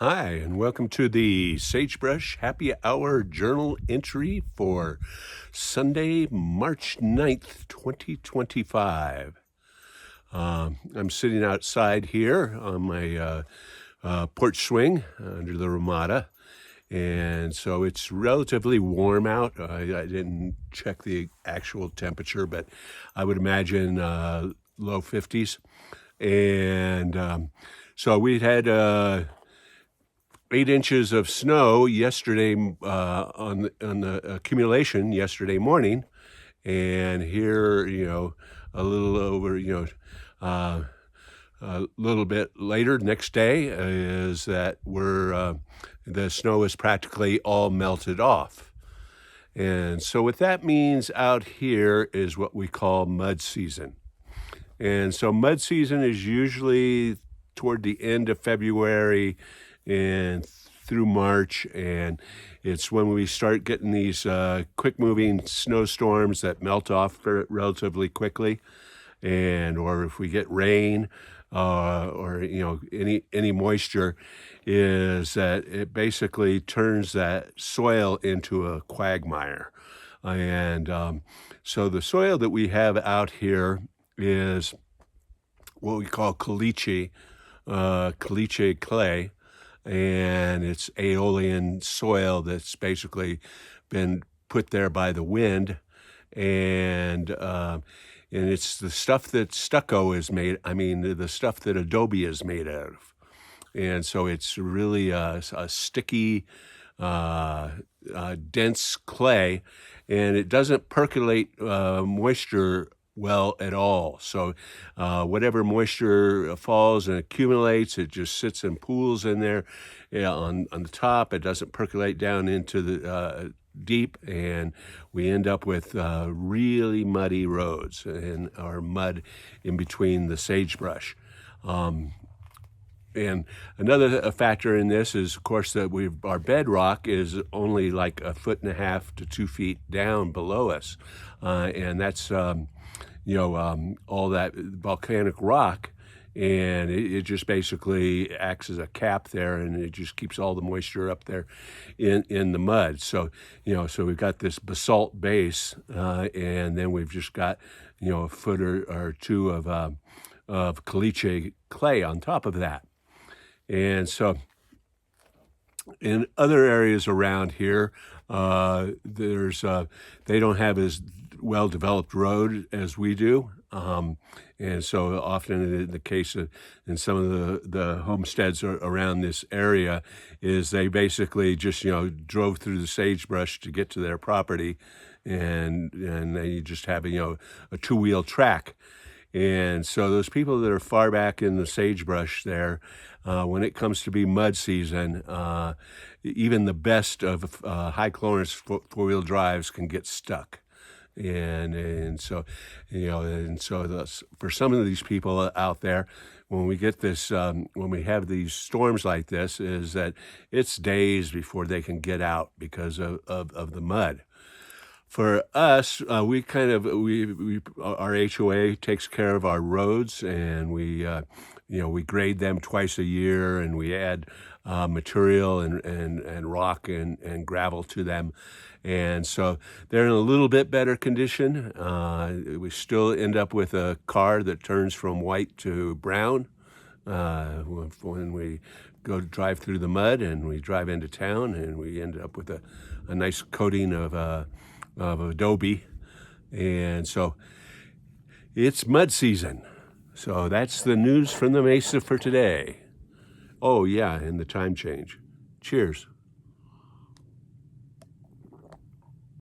Hi, and welcome to the Sagebrush Happy Hour Journal entry for Sunday, March 9th, 2025. I'm sitting outside here on my porch swing under the Ramada, and so it's relatively warm out. I didn't check the actual temperature, but I would imagine low 50s. And so we had 8 inches of snow yesterday on the accumulation yesterday morning, and here, a little over, a little bit later, next day, is that the snow is practically all melted off. And so what that means out here is what we call mud season. And so mud season is usually toward the end of February and through March, and it's when we start getting these quick-moving snowstorms that melt off relatively quickly, or if we get rain or any moisture, is that it basically turns that soil into a quagmire. And so the soil that we have out here is what we call caliche clay, and it's aeolian soil that's basically been put there by the wind, and it's the stuff that stucco is made. I mean, the stuff that adobe is made out of, and so it's really a sticky, dense clay, and it doesn't percolate moisture well at all. So whatever moisture falls and accumulates, it just sits in pools in there on the top. It doesn't percolate down into the deep, and we end up with really muddy roads or mud in between the sagebrush. And another factor in this is, of course, that our bedrock is only like 1.5 to 2 feet down below us, and that's all that volcanic rock, and it just basically acts as a cap there, and it just keeps all the moisture up there in the mud. So so we've got this basalt base, and then we've just got a foot or two of caliche clay on top of that. And so in other areas around here, they don't have as well-developed road as we do. And so often in the case of in some of the homesteads around this area is they basically just, drove through the sagebrush to get to their property, and they just have a two-wheel track. And so those people that are far back in the sagebrush there, when it comes to be mud season, even the best of high clearance four-wheel drives can get stuck. And so for some of these people out there, when we get this, when we have these storms like this, is that it's days before they can get out because of the mud. For us, our HOA takes care of our roads, and we grade them twice a year, and we add material and rock and gravel to them. And so they're in a little bit better condition. We still end up with a car that turns from white to brown when we go to drive through the mud, and we drive into town, and we end up with a nice coating of adobe. And so it's mud season. So that's the news from the Mesa for today. Oh yeah, and the time change. Cheers.